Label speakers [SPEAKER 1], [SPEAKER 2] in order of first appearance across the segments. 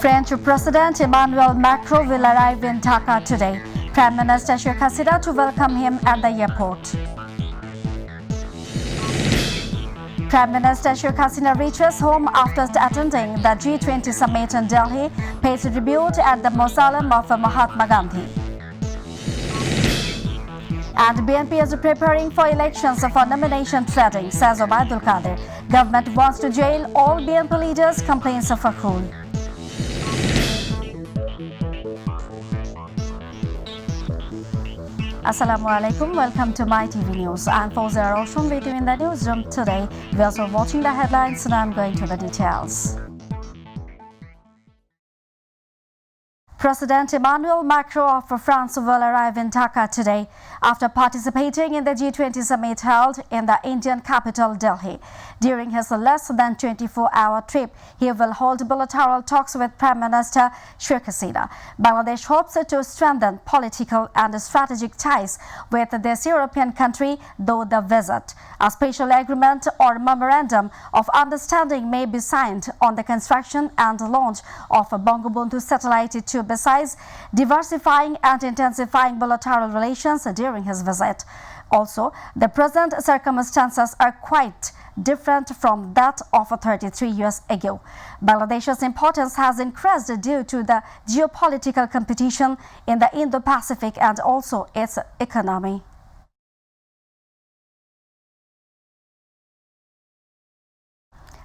[SPEAKER 1] French President Emmanuel Macron will arrive in Dhaka today. Prime Minister Sheikh Hasina to welcome him at the airport. Prime Minister Sheikh Hasina reaches home after attending the G20 Summit in Delhi, pays tribute at the mausoleum of Mahatma Gandhi. And BNP is preparing for elections for nomination trading, says Obaidul Qadir. Government wants to jail all BNP leaders, complains of Fakul. Assalamu alaikum, welcome to myTV News. I'm Fawzia Roshan with you in the newsroom today. We are also watching the headlines and I'm going to the details. President Emmanuel Macron of France will arrive in Dhaka today after participating in the G20 Summit held in the Indian capital Delhi. During his less than 24-hour trip, he will hold bilateral talks with Prime Minister Sheikh Hasina. Bangladesh hopes to strengthen political and strategic ties with this European country through the visit. A special agreement or memorandum of understanding may be signed on the construction and launch of Bangabandhu satellite tube, besides diversifying and intensifying bilateral relations during his visit. Also, the present circumstances are quite different from that of 33 years ago. Bangladesh's importance has increased due to the geopolitical competition in the Indo-Pacific and also its economy.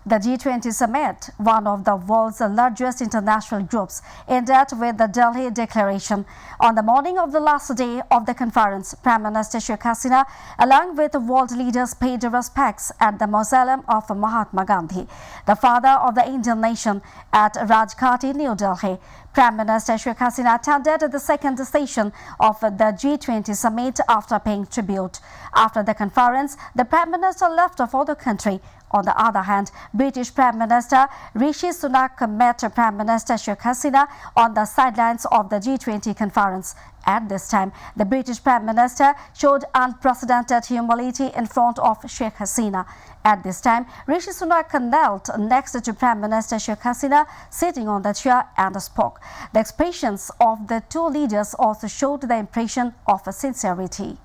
[SPEAKER 1] The G20 Summit, one of the world's largest international groups, ended with the Delhi Declaration. On the morning of the last day of the conference, Prime Minister Sheikh Hasina, along with world leaders, paid respects at the mausoleum of Mahatma Gandhi, the father of the Indian nation, at Rajghat in New Delhi. Prime Minister Sheikh Hasina attended the second session of the G20 Summit after paying tribute. After the conference, the Prime Minister left for the country. On the other hand, British Prime Minister Rishi Sunak met Prime Minister Sheikh Hasina on the sidelines of the G20 conference. At this time, the British Prime Minister showed unprecedented humility in front of Sheikh Hasina. At this time, Rishi Sunak knelt next to Prime Minister Sheikh Hasina, sitting on the chair, and spoke. The expressions of the two leaders also showed the impression of sincerity.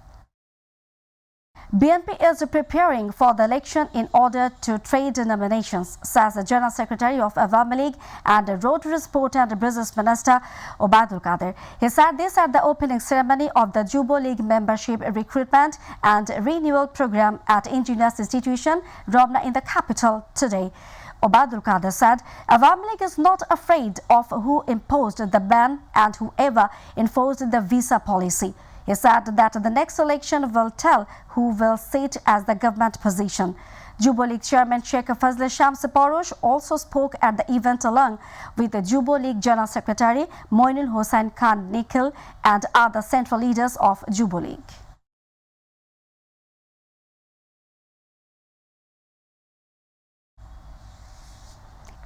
[SPEAKER 1] BNP is preparing for the election in order to trade nominations, says the General Secretary of Awami League and Road Transport and Business Minister Obaidul Qadir. He said this at the opening ceremony of the Jubo League Membership Recruitment and Renewal Program at Engineers Institution, Romna, in the capital today. Obaidul Qadir said Awami League is not afraid of who imposed the ban and whoever enforced the visa policy. He said that the next election will tell who will sit as the government position. Jubo League Chairman Sheikh Fazl Shams Parosh also spoke at the event along with the Jubo League General Secretary Moinul Hossain Khan Nikhil and other central leaders of Jubo League.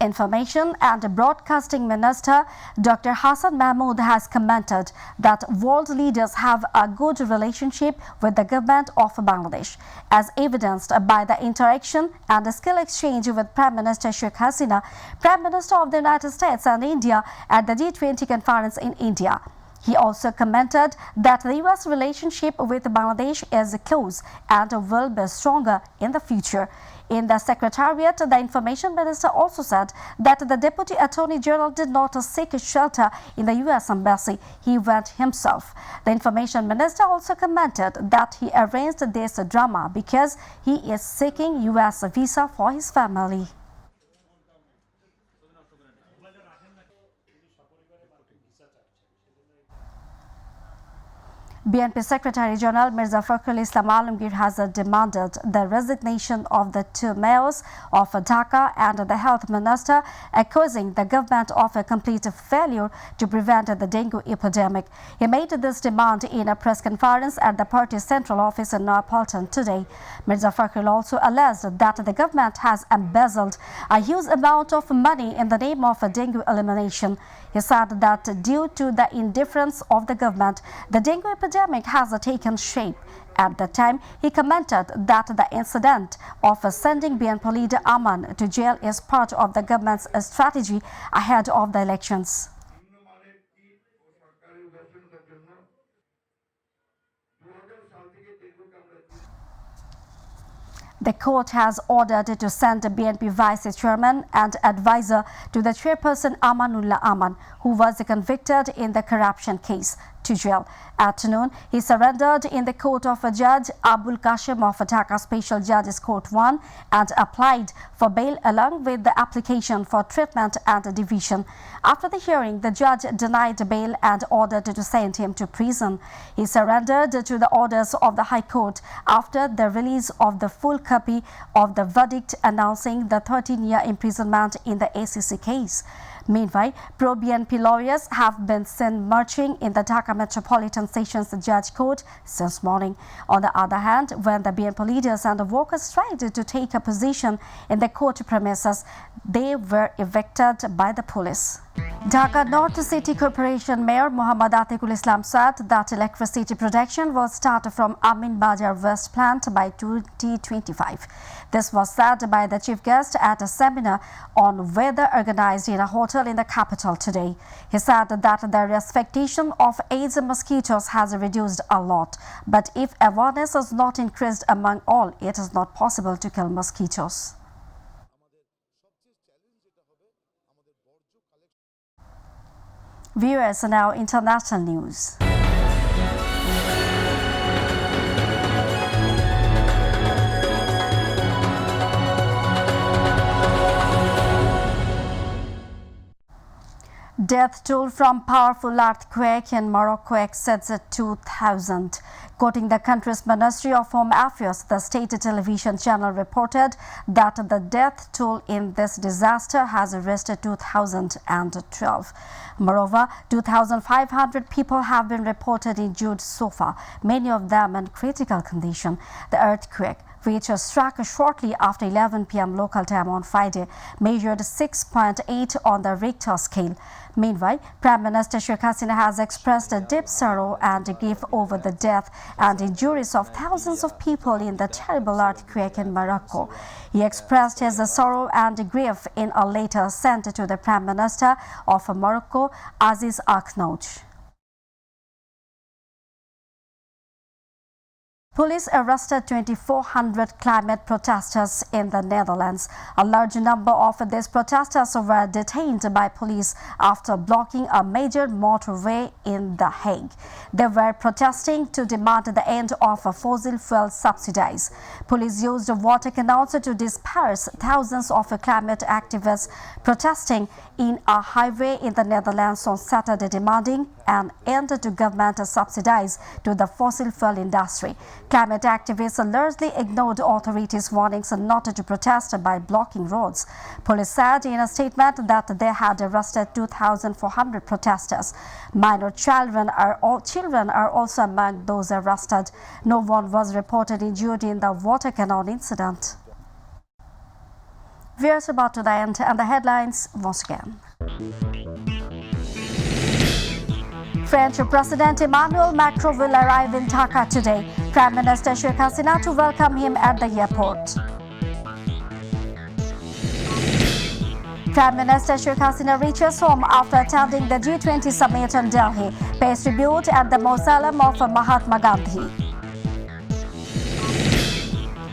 [SPEAKER 1] Information and Broadcasting Minister Dr. Hassan Mahmood has commented that world leaders have a good relationship with the government of Bangladesh, as evidenced by the interaction and skill exchange with Prime Minister Sheikh Hasina, Prime Minister of the United States and India at the G20 conference in India. He also commented that the U.S. relationship with Bangladesh is close and will be stronger in the future. In the Secretariat, the Information Minister also said that the Deputy Attorney General did not seek shelter in the U.S. Embassy. He went himself. The Information Minister also commented that he arranged this drama because he is seeking U.S. visa for his family. BNP Secretary General Mirza Fakhrul Islam Alamgir has demanded the resignation of the two mayors of Dhaka and the health minister, accusing the government of a complete failure to prevent the dengue epidemic. He made this demand in a press conference at the party's central office in Neapolitan today. Mirza Fakhrul also alleged that the government has embezzled a huge amount of money in the name of dengue elimination. He said that due to the indifference of the government, the dengue epidemic has taken shape At the time, he commented that the incident of sending BNP leader Aman to jail is part of the government's strategy ahead of the elections. The court has ordered to send the BNP vice chairman and advisor to the chairperson Amanullah Aman, who was convicted in the corruption case, to jail. At noon, he surrendered in the court of Judge Abul Qasim of Dhaka Special Judges Court 1 and applied for bail along with the application for treatment and division. After the hearing, the judge denied bail and ordered to send him to prison. He surrendered to the orders of the High Court after the release of the full copy of the verdict announcing the 13-year imprisonment in the ACC case. Meanwhile, pro-BNP lawyers have been seen marching in the Dhaka Metropolitan Sessions Judge Court since morning. On the other hand, when the BNP leaders and the workers tried to take a position in the court premises, they were evicted by the police. Dhaka North City Corporation Mayor Muhammad Atiqul Islam said that electricity production will start from Amin Bazar West plant by 2025. This was said by the chief guest at a seminar on weather organized in a hotel in the capital today. He said that the expectation of AIDS and mosquitoes has reduced a lot, but if awareness is not increased among all, it is not possible to kill mosquitoes. Viewers, now international news. Death toll from powerful earthquake in Morocco exceeds 2,000. Quoting the country's Ministry of Home Affairs, the state television channel reported that the death toll in this disaster has reached 2,012. Moreover, 2,500 people have been reported injured so far, many of them in critical condition. The earthquake, which struck shortly after 11 p.m. local time on Friday, measured 6.8 on the Richter scale. Meanwhile, Prime Minister Sheikh Hasina has expressed a deep sorrow and grief over the death and injuries of thousands of people in the terrible earthquake in Morocco. He expressed his sorrow and grief in a letter sent to the Prime Minister of Morocco, Aziz Akhnouch. Police arrested 2,400 climate protesters in the Netherlands. A large number of these protesters were detained by police after blocking a major motorway in The Hague. They were protesting to demand the end of fossil fuel subsidies. Police used water cannons to disperse thousands of climate activists protesting in a highway in the Netherlands on Saturday, demanding an end to government subsidies to the fossil fuel industry. Climate activists largely ignored authorities' warnings not to protest by blocking roads. Police said in a statement that they had arrested 2,400 protesters. Minor children are also among those arrested. No one was reported injured in the water cannon incident. We are about to the end, and the headlines once again. French President Emmanuel Macron will arrive in Dhaka today. Prime Minister Sheikh Hasina to welcome him at the airport. Prime Minister Sheikh Hasina reaches home after attending the G20 Summit in Delhi, pays tribute at the mausoleum of Mahatma Gandhi.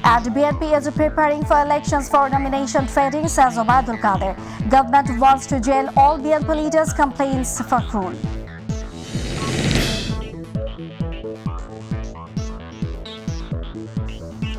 [SPEAKER 1] And BNP is preparing for elections for nomination trading, says Obaidul Qadir. Government wants to jail all BNP leaders, complaints for cruel.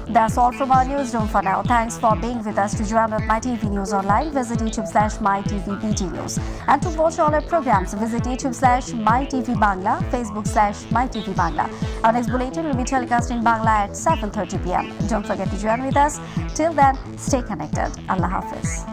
[SPEAKER 1] That's all from our newsroom for now. Thanks for being with us. To join with MyTV News online, visit YouTube/mytvbd news. And to watch all our programs, visit YouTube/mytvbangla, Facebook/mytvbangla. Our next bulletin will be telecast in Bangla at 7:30 p.m. Don't forget to join with us. Till then, stay connected. Allah Hafiz.